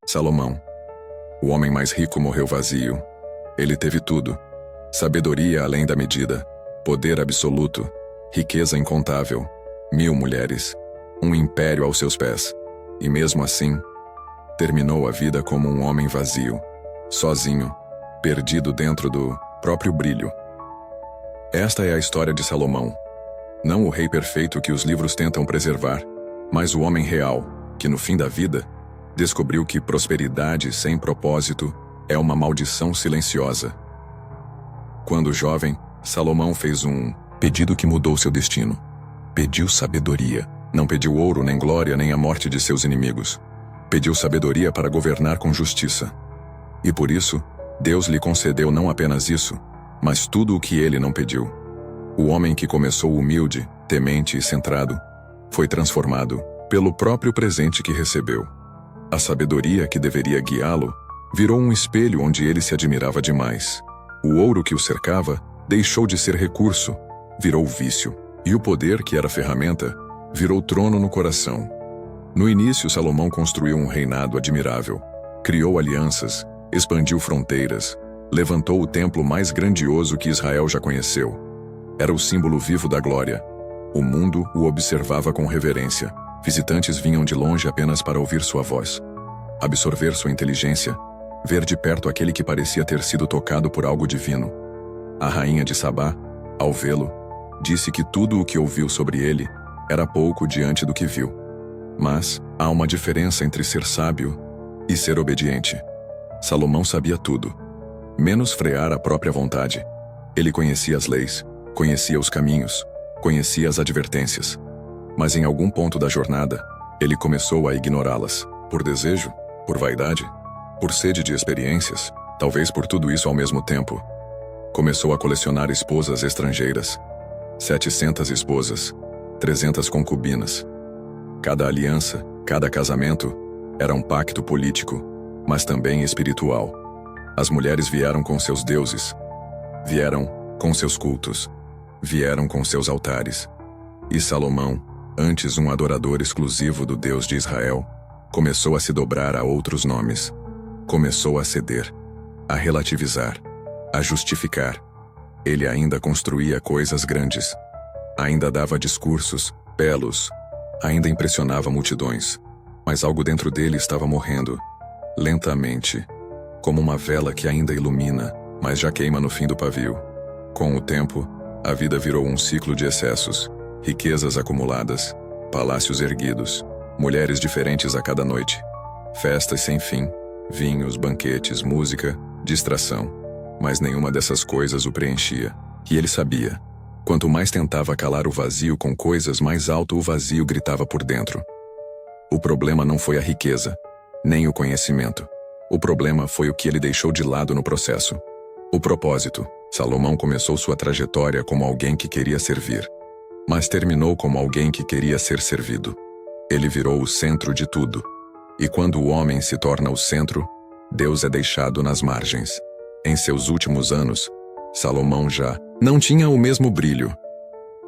Salomão. O homem mais rico morreu vazio. Ele teve tudo: sabedoria além da medida, poder absoluto, riqueza incontável, 1000 mulheres, um império aos seus pés. E mesmo assim, terminou a vida como um homem vazio, sozinho, perdido dentro do próprio brilho. Esta é a história de Salomão. Não o rei perfeito que os livros tentam preservar, mas o homem real, que no fim da vida, descobriu que prosperidade sem propósito é uma maldição silenciosa. Quando jovem, Salomão fez um pedido que mudou seu destino. Pediu sabedoria. Não pediu ouro, nem glória, nem a morte de seus inimigos. Pediu sabedoria para governar com justiça. E por isso, Deus lhe concedeu não apenas isso, mas tudo o que ele não pediu. O homem que começou humilde, temente e centrado, foi transformado pelo próprio presente que recebeu. A sabedoria que deveria guiá-lo virou um espelho onde ele se admirava demais. O ouro que o cercava deixou de ser recurso, virou vício. E o poder, que era ferramenta, virou trono no coração. No início, Salomão construiu um reinado admirável. Criou alianças, expandiu fronteiras, levantou o templo mais grandioso que Israel já conheceu. Era o símbolo vivo da glória. O mundo o observava com reverência. Visitantes vinham de longe apenas para ouvir sua voz, absorver sua inteligência, ver de perto aquele que parecia ter sido tocado por algo divino. A rainha de Sabá, ao vê-lo, disse que tudo o que ouviu sobre ele era pouco diante do que viu. Mas há uma diferença entre ser sábio e ser obediente. Salomão sabia tudo, menos frear a própria vontade. Ele conhecia as leis, conhecia os caminhos, conhecia as advertências. Mas em algum ponto da jornada, ele começou a ignorá-las. Por desejo, por vaidade, por sede de experiências, talvez por tudo isso ao mesmo tempo. Começou a colecionar esposas estrangeiras. 700 esposas, 300 concubinas. Cada aliança, cada casamento, era um pacto político, mas também espiritual. As mulheres vieram com seus deuses, vieram com seus cultos, vieram com seus altares. E Salomão, antes um adorador exclusivo do Deus de Israel, começou a se dobrar a outros nomes. Começou a ceder, a relativizar, a justificar. Ele ainda construía coisas grandes, ainda dava discursos belos, ainda impressionava multidões, mas algo dentro dele estava morrendo, lentamente, como uma vela que ainda ilumina, mas já queima no fim do pavio. Com o tempo, a vida virou um ciclo de excessos, riquezas acumuladas, palácios erguidos, mulheres diferentes a cada noite, festas sem fim, vinhos, banquetes, música, distração. Mas nenhuma dessas coisas o preenchia. E ele sabia. Quanto mais tentava calar o vazio com coisas, mais alto o vazio gritava por dentro. O problema não foi a riqueza, nem o conhecimento. O problema foi o que ele deixou de lado no processo. O propósito. Salomão começou sua trajetória como alguém que queria servir, mas terminou como alguém que queria ser servido. Ele virou o centro de tudo. E quando o homem se torna o centro, Deus é deixado nas margens. Em seus últimos anos, Salomão já não tinha o mesmo brilho.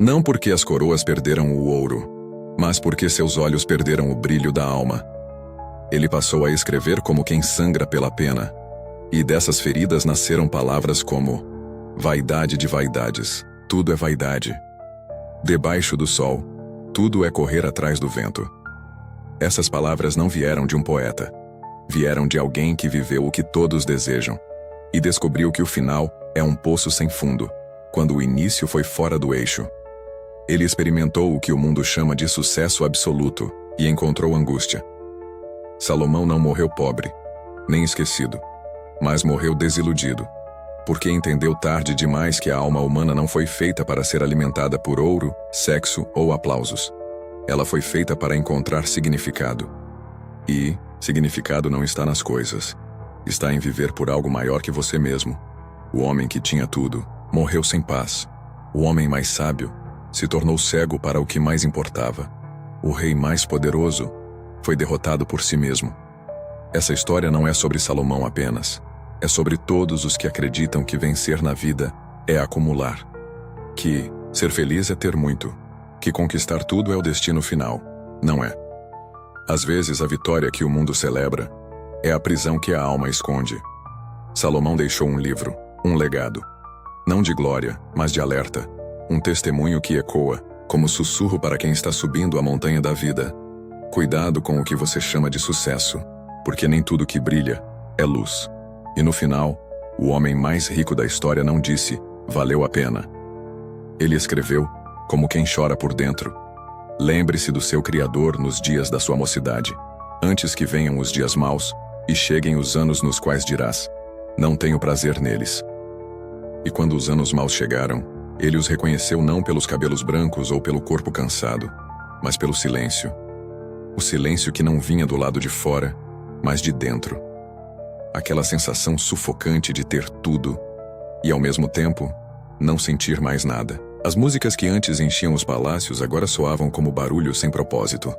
Não porque as coroas perderam o ouro, mas porque seus olhos perderam o brilho da alma. Ele passou a escrever como quem sangra pela pena, e dessas feridas nasceram palavras como: vaidade de vaidades, tudo é vaidade. Debaixo do sol, tudo é correr atrás do vento. Essas palavras não vieram de um poeta. Vieram de alguém que viveu o que todos desejam e descobriu que o final é um poço sem fundo, quando o início foi fora do eixo. Ele experimentou o que o mundo chama de sucesso absoluto e encontrou angústia. Salomão não morreu pobre, nem esquecido, mas morreu desiludido, porque entendeu tarde demais que a alma humana não foi feita para ser alimentada por ouro, sexo ou aplausos. Ela foi feita para encontrar significado. E significado não está nas coisas. Está em viver por algo maior que você mesmo. O homem que tinha tudo morreu sem paz. O homem mais sábio se tornou cego para o que mais importava. O rei mais poderoso foi derrotado por si mesmo. Essa história não é sobre Salomão apenas. É sobre todos os que acreditam que vencer na vida é acumular. Que ser feliz é ter muito. Que conquistar tudo é o destino final. Não é. Às vezes a vitória que o mundo celebra É a prisão que a alma esconde. Salomão deixou um livro, um legado. Não de glória, mas de alerta. Um testemunho que ecoa, como sussurro para quem está subindo a montanha da vida. Cuidado com o que você chama de sucesso, porque nem tudo que brilha é luz. E no final, o homem mais rico da história não disse, valeu a pena. Ele escreveu, como quem chora por dentro. Lembre-se do seu Criador nos dias da sua mocidade, antes que venham os dias maus, e cheguem os anos nos quais dirás, não tenho prazer neles. E quando os anos maus chegaram, ele os reconheceu não pelos cabelos brancos ou pelo corpo cansado, mas pelo silêncio. O silêncio que não vinha do lado de fora, mas de dentro. Aquela sensação sufocante de ter tudo, e ao mesmo tempo, não sentir mais nada. As músicas que antes enchiam os palácios agora soavam como barulho sem propósito.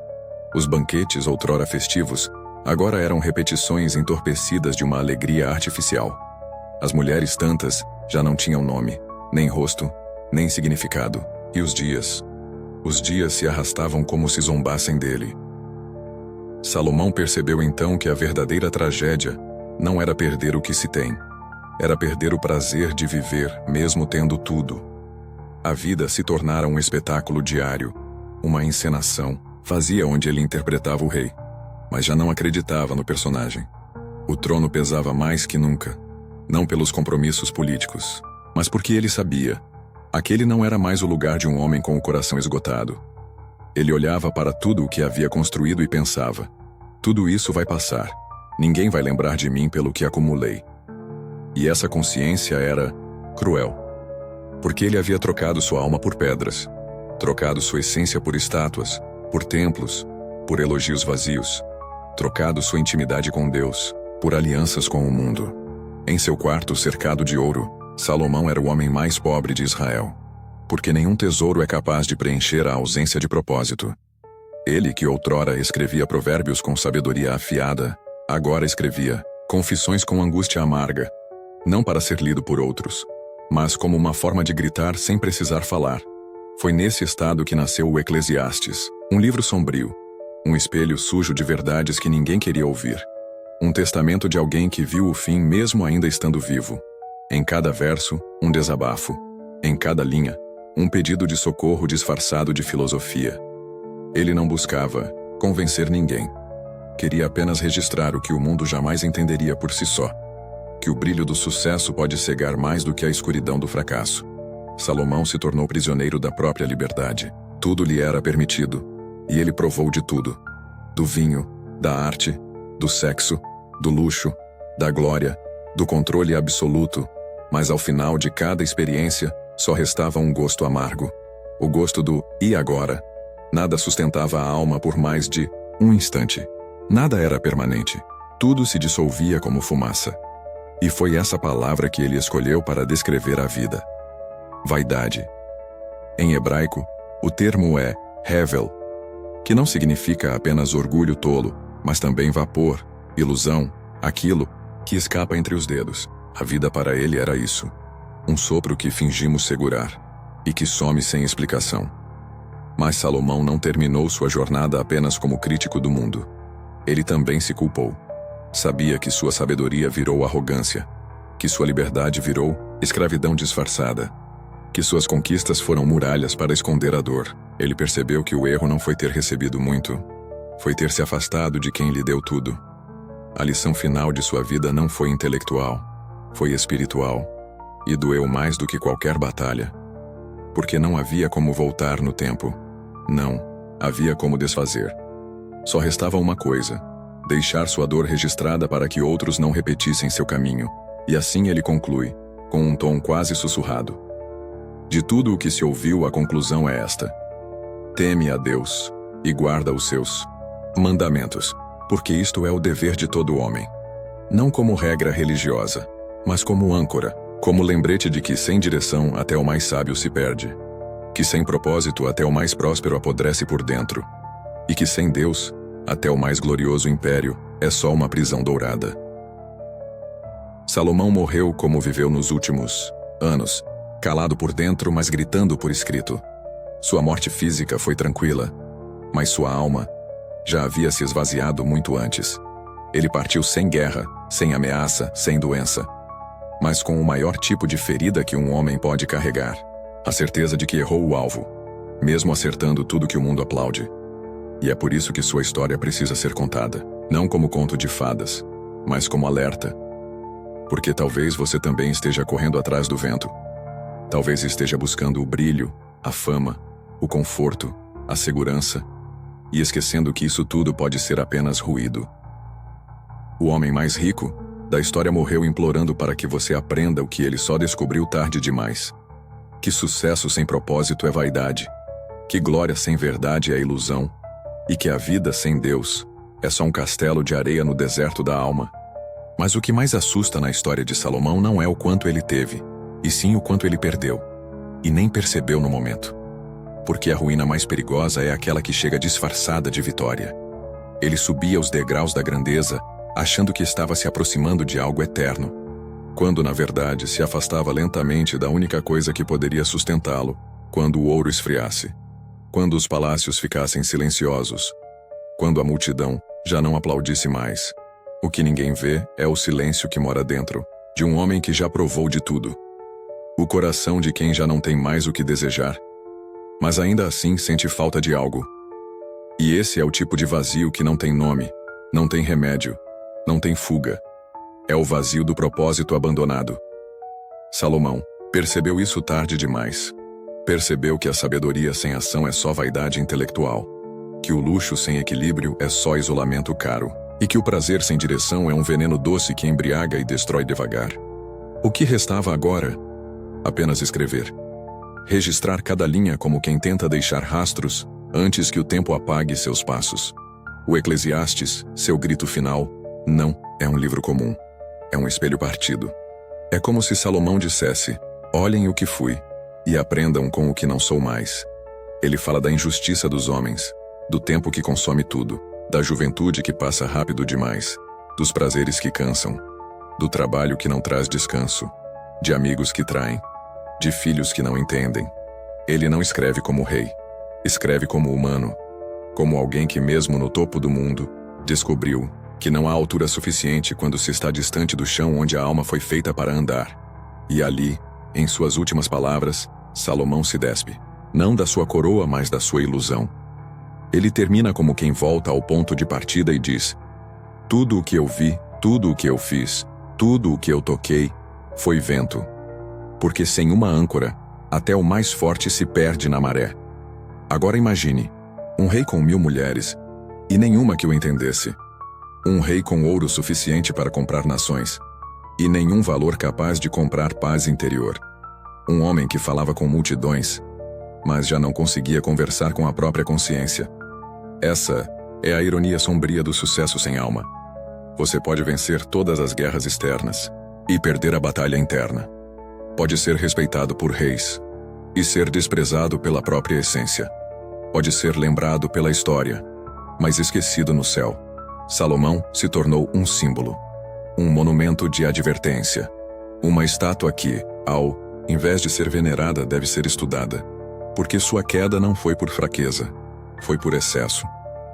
Os banquetes, outrora festivos, agora eram repetições entorpecidas de uma alegria artificial. As mulheres tantas já não tinham nome, nem rosto, nem significado. E os dias se arrastavam como se zombassem dele. Salomão percebeu então que a verdadeira tragédia não era perder o que se tem, era perder o prazer de viver mesmo tendo tudo. A vida se tornara um espetáculo diário, uma encenação, fazia onde ele interpretava o rei, mas já não acreditava no personagem. O trono pesava mais que nunca, não pelos compromissos políticos, mas porque ele sabia, aquele não era mais o lugar de um homem com o coração esgotado. Ele olhava para tudo o que havia construído e pensava, tudo isso vai passar, ninguém vai lembrar de mim pelo que acumulei. E essa consciência era cruel, porque ele havia trocado sua alma por pedras, trocado sua essência por estátuas, por templos, por elogios vazios, trocado sua intimidade com Deus, por alianças com o mundo. Em seu quarto cercado de ouro, Salomão era o homem mais pobre de Israel, porque nenhum tesouro é capaz de preencher a ausência de propósito. Ele que outrora escrevia provérbios com sabedoria afiada, agora escrevia confissões com angústia amarga, não para ser lido por outros, mas como uma forma de gritar sem precisar falar. Foi nesse estado que nasceu o Eclesiastes, um livro sombrio, um espelho sujo de verdades que ninguém queria ouvir, um testamento de alguém que viu o fim mesmo ainda estando vivo. Em cada verso, um desabafo, em cada linha, um pedido de socorro disfarçado de filosofia. Ele não buscava convencer ninguém. Queria apenas registrar o que o mundo jamais entenderia por si só. Que o brilho do sucesso pode cegar mais do que a escuridão do fracasso. Salomão se tornou prisioneiro da própria liberdade. Tudo lhe era permitido, e ele provou de tudo. Do vinho, da arte, do sexo, do luxo, da glória, do controle absoluto, mas ao final de cada experiência, só restava um gosto amargo. O gosto do "e agora?". Nada sustentava a alma por mais de um instante. Nada era permanente. Tudo se dissolvia como fumaça. E foi essa palavra que ele escolheu para descrever a vida. Vaidade. Em hebraico, o termo é hevel, que não significa apenas orgulho tolo, mas também vapor, ilusão, aquilo que escapa entre os dedos. A vida para ele era isso. Um sopro que fingimos segurar, e que some sem explicação. Mas Salomão não terminou sua jornada apenas como crítico do mundo. Ele também se culpou. Sabia que sua sabedoria virou arrogância, que sua liberdade virou escravidão disfarçada, que suas conquistas foram muralhas para esconder a dor. Ele percebeu que o erro não foi ter recebido muito, foi ter se afastado de quem lhe deu tudo. A lição final de sua vida não foi intelectual, foi espiritual, e doeu mais do que qualquer batalha. Porque não havia como voltar no tempo. Não, havia como desfazer. Só restava uma coisa: deixar sua dor registrada para que outros não repetissem seu caminho. E assim ele conclui, com um tom quase sussurrado. De tudo o que se ouviu, a conclusão é esta: teme a Deus e guarda os seus mandamentos, porque isto é o dever de todo homem. Não como regra religiosa, mas como âncora, como lembrete de que sem direção até o mais sábio se perde, que sem propósito até o mais próspero apodrece por dentro, e que sem Deus, até o mais glorioso império, é só uma prisão dourada. Salomão morreu como viveu nos últimos anos, calado por dentro, mas gritando por escrito. Sua morte física foi tranquila, mas sua alma já havia se esvaziado muito antes. Ele partiu sem guerra, sem ameaça, sem doença, mas com o maior tipo de ferida que um homem pode carregar: a certeza de que errou o alvo, mesmo acertando tudo que o mundo aplaude. E é por isso que sua história precisa ser contada, não como conto de fadas, mas como alerta. Porque talvez você também esteja correndo atrás do vento. Talvez esteja buscando o brilho, a fama, o conforto, a segurança, e esquecendo que isso tudo pode ser apenas ruído. O homem mais rico da história morreu implorando para que você aprenda o que ele só descobriu tarde demais: que sucesso sem propósito é vaidade, que glória sem verdade é ilusão, e que a vida sem Deus é só um castelo de areia no deserto da alma. Mas o que mais assusta na história de Salomão não é o quanto ele teve, e sim o quanto ele perdeu, e nem percebeu no momento. Porque a ruína mais perigosa é aquela que chega disfarçada de vitória. Ele subia os degraus da grandeza, achando que estava se aproximando de algo eterno, quando na verdade se afastava lentamente da única coisa que poderia sustentá-lo, quando o ouro esfriasse, quando os palácios ficassem silenciosos, quando a multidão já não aplaudisse mais. O que ninguém vê é o silêncio que mora dentro de um homem que já provou de tudo. O coração de quem já não tem mais o que desejar, mas ainda assim sente falta de algo. E esse é o tipo de vazio que não tem nome, não tem remédio, não tem fuga. É o vazio do propósito abandonado. Salomão percebeu isso tarde demais. Percebeu que a sabedoria sem ação é só vaidade intelectual, que o luxo sem equilíbrio é só isolamento caro, e que o prazer sem direção é um veneno doce que embriaga e destrói devagar. O que restava agora? Apenas escrever. Registrar cada linha como quem tenta deixar rastros antes que o tempo apague seus passos. O Eclesiastes, seu grito final, não é um livro comum. É um espelho partido. É como se Salomão dissesse: olhem o que fui, e aprendam com o que não sou mais. Ele fala da injustiça dos homens, do tempo que consome tudo, da juventude que passa rápido demais, dos prazeres que cansam, do trabalho que não traz descanso, de amigos que traem, de filhos que não entendem. Ele não escreve como rei, escreve como humano, como alguém que mesmo no topo do mundo, descobriu que não há altura suficiente quando se está distante do chão onde a alma foi feita para andar. E ali, em suas últimas palavras, Salomão se despe, não da sua coroa, mas da sua ilusão. Ele termina como quem volta ao ponto de partida e diz: tudo o que eu vi, tudo o que eu fiz, tudo o que eu toquei, foi vento. Porque sem uma âncora, até o mais forte se perde na maré. Agora imagine, um rei com 1000 mulheres, e nenhuma que o entendesse. Um rei com ouro suficiente para comprar nações, e nenhum valor capaz de comprar paz interior. Um homem que falava com multidões, mas já não conseguia conversar com a própria consciência. Essa é a ironia sombria do sucesso sem alma. Você pode vencer todas as guerras externas e perder a batalha interna. Pode ser respeitado por reis e ser desprezado pela própria essência. Pode ser lembrado pela história, mas esquecido no céu. Salomão se tornou um símbolo, um monumento de advertência, uma estátua que, ao invés de ser venerada, deve ser estudada, porque sua queda não foi por fraqueza, foi por excesso.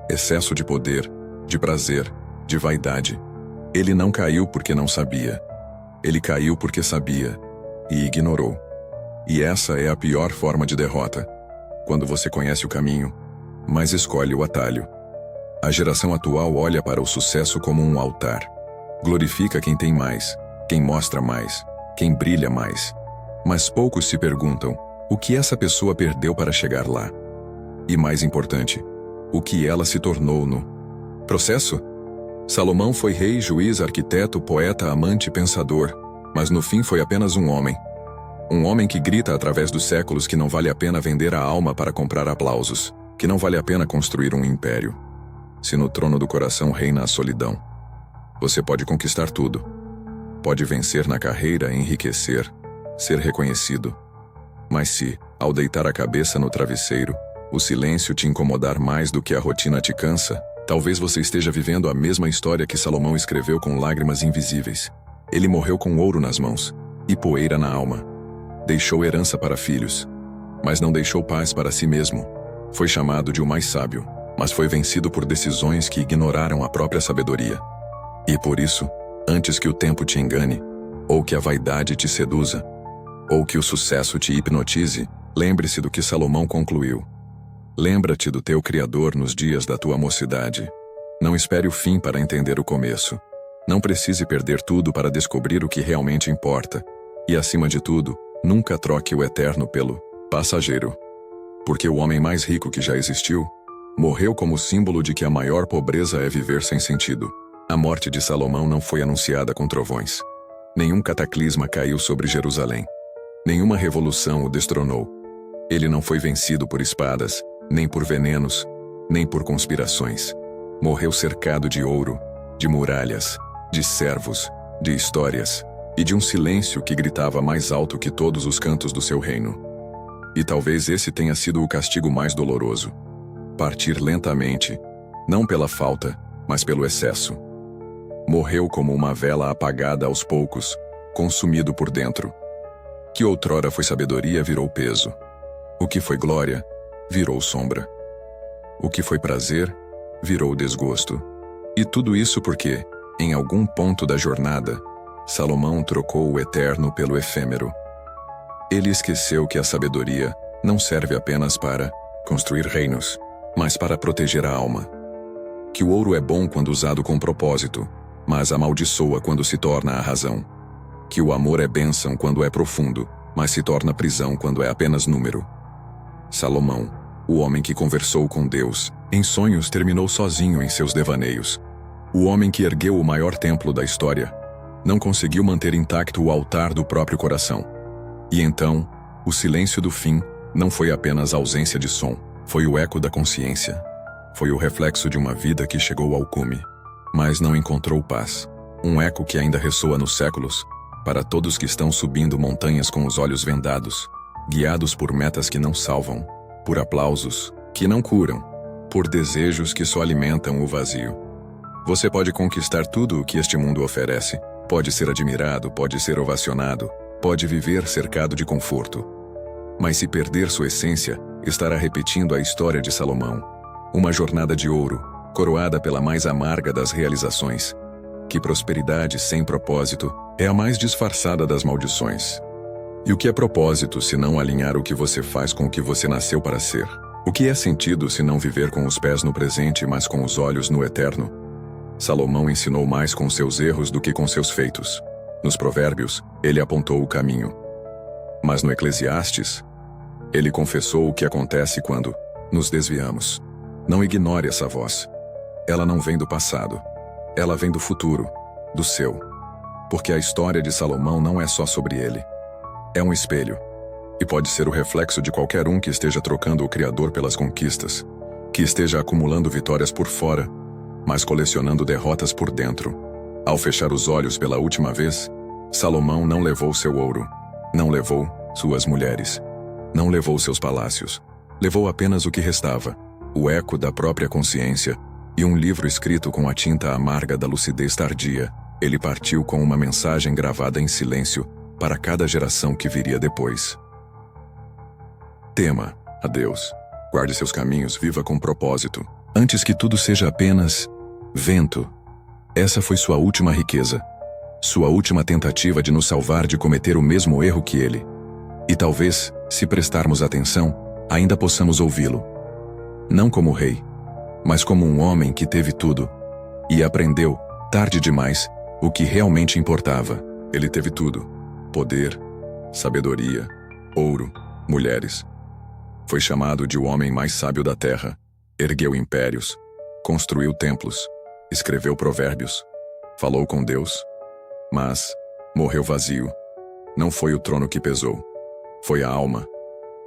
Excesso de poder, de prazer, de vaidade. Ele não caiu porque não sabia. Ele caiu porque sabia e ignorou. E essa é a pior forma de derrota, quando você conhece o caminho, mas escolhe o atalho. A geração atual olha para o sucesso como um altar. Glorifica quem tem mais, quem mostra mais, quem brilha mais. Mas poucos se perguntam o que essa pessoa perdeu para chegar lá. E mais importante, o que ela se tornou no processo? Salomão foi rei, juiz, arquiteto, poeta, amante, pensador, mas no fim foi apenas um homem. Um homem que grita através dos séculos que não vale a pena vender a alma para comprar aplausos, que não vale a pena construir um império. Se no trono do coração reina a solidão, você pode conquistar tudo. Pode vencer na carreira, enriquecer, ser reconhecido. Mas se, ao deitar a cabeça no travesseiro, o silêncio te incomodar mais do que a rotina te cansa, talvez você esteja vivendo a mesma história que Salomão escreveu com lágrimas invisíveis. Ele morreu com ouro nas mãos e poeira na alma. Deixou herança para filhos, mas não deixou paz para si mesmo. Foi chamado de o mais sábio, mas foi vencido por decisões que ignoraram a própria sabedoria. E por isso, antes que o tempo te engane, ou que a vaidade te seduza, ou que o sucesso te hipnotize, lembre-se do que Salomão concluiu. Lembra-te do teu Criador nos dias da tua mocidade. Não espere o fim para entender o começo. Não precise perder tudo para descobrir o que realmente importa. E acima de tudo, nunca troque o eterno pelo passageiro. Porque o homem mais rico que já existiu morreu como símbolo de que a maior pobreza é viver sem sentido. A morte de Salomão não foi anunciada com trovões. Nenhum cataclisma caiu sobre Jerusalém. Nenhuma revolução o destronou. Ele não foi vencido por espadas, nem por venenos, nem por conspirações. Morreu cercado de ouro, de muralhas, de servos, de histórias, e de um silêncio que gritava mais alto que todos os cantos do seu reino. E talvez esse tenha sido o castigo mais doloroso. Partir lentamente, não pela falta, mas pelo excesso. Morreu como uma vela apagada aos poucos, consumido por dentro. Que outrora foi sabedoria virou peso. O que foi glória, virou sombra. O que foi prazer, virou desgosto. E tudo isso porque, em algum ponto da jornada, Salomão trocou o eterno pelo efêmero. Ele esqueceu que a sabedoria não serve apenas para construir reinos, mas para proteger a alma. Que o ouro é bom quando usado com propósito, mas amaldiçoa quando se torna a razão. Que o amor é bênção quando é profundo, mas se torna prisão quando é apenas número. Salomão, o homem que conversou com Deus, em sonhos terminou sozinho em seus devaneios. O homem que ergueu o maior templo da história, não conseguiu manter intacto o altar do próprio coração. E então, o silêncio do fim não foi apenas ausência de som, foi o eco da consciência. Foi o reflexo de uma vida que chegou ao cume, mas não encontrou paz. Um eco que ainda ressoa nos séculos, para todos que estão subindo montanhas com os olhos vendados, guiados por metas que não salvam, por aplausos que não curam, por desejos que só alimentam o vazio. Você pode conquistar tudo o que este mundo oferece, pode ser admirado, pode ser ovacionado, pode viver cercado de conforto. Mas se perder sua essência, estará repetindo a história de Salomão. Uma jornada de ouro, coroada pela mais amarga das realizações. Que prosperidade sem propósito é a mais disfarçada das maldições. E o que é propósito se não alinhar o que você faz com o que você nasceu para ser? O que é sentido se não viver com os pés no presente, mas com os olhos no eterno? Salomão ensinou mais com seus erros do que com seus feitos. Nos Provérbios, ele apontou o caminho. Mas no Eclesiastes, ele confessou o que acontece quando nos desviamos. Não ignore essa voz. Ela não vem do passado. Ela vem do futuro, do seu. Porque a história de Salomão não é só sobre ele. É um espelho. E pode ser o reflexo de qualquer um que esteja trocando o Criador pelas conquistas, que esteja acumulando vitórias por fora, mas colecionando derrotas por dentro. Ao fechar os olhos pela última vez, Salomão não levou seu ouro, não levou suas mulheres, não levou seus palácios, levou apenas o que restava, o eco da própria consciência e um livro escrito com a tinta amarga da lucidez tardia. Ele partiu com uma mensagem gravada em silêncio para cada geração que viria depois. Tema a Deus. Guarde seus caminhos, viva com propósito, antes que tudo seja apenas vento. Essa foi sua última riqueza, sua última tentativa de nos salvar de cometer o mesmo erro que ele. E talvez, se prestarmos atenção, ainda possamos ouvi-lo. Não como rei, mas como um homem que teve tudo e aprendeu, tarde demais, o que realmente importava. Ele teve tudo: poder, sabedoria, ouro, mulheres. Foi chamado de o homem mais sábio da terra. Ergueu impérios, construiu templos, escreveu provérbios, falou com Deus, mas morreu vazio. Não foi o trono que pesou, foi a alma.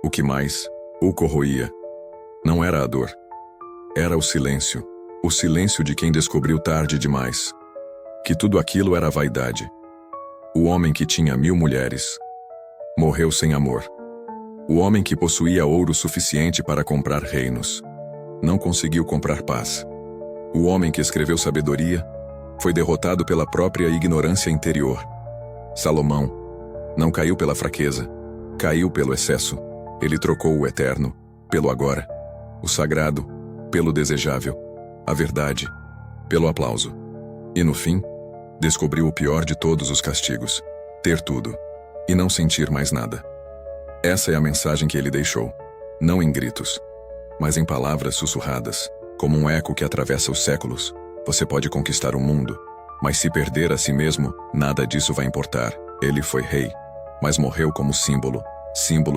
O que mais o corroía não era a dor, era o silêncio de quem descobriu tarde demais que tudo aquilo era vaidade. O homem que tinha 1000 mulheres morreu sem amor. O homem que possuía ouro suficiente para comprar reinos não conseguiu comprar paz. O homem que escreveu sabedoria foi derrotado pela própria ignorância interior. Salomão não caiu pela fraqueza, caiu pelo excesso. Ele trocou o eterno pelo agora, o sagrado pelo desejável, a verdade pelo aplauso. E no fim, descobriu o pior de todos os castigos: ter tudo e não sentir mais nada. Essa é a mensagem que ele deixou, não em gritos, mas em palavras sussurradas, como um eco que atravessa os séculos. Você pode conquistar o mundo, mas se perder a si mesmo, nada disso vai importar. Ele foi rei, mas morreu como símbolo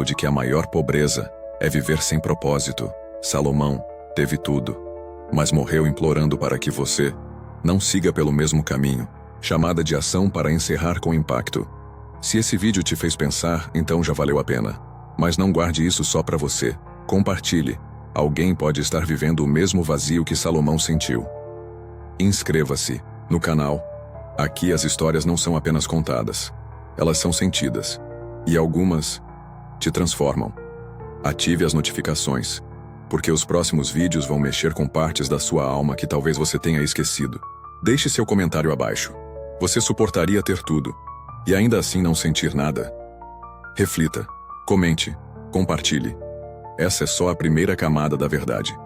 de que a maior pobreza é viver sem propósito. Salomão teve tudo, mas morreu implorando para que você não siga pelo mesmo caminho. Chamada de ação para encerrar com impacto. Se esse vídeo te fez pensar, então já valeu a pena. Mas não guarde isso só para você. Compartilhe. Alguém pode estar vivendo o mesmo vazio que Salomão sentiu. Inscreva-se no canal. Aqui as histórias não são apenas contadas. Elas são sentidas. E algumas te transformam. Ative as notificações, porque os próximos vídeos vão mexer com partes da sua alma que talvez você tenha esquecido. Deixe seu comentário abaixo. Você suportaria ter tudo e ainda assim não sentir nada? Reflita, comente, compartilhe. Essa é só a primeira camada da verdade.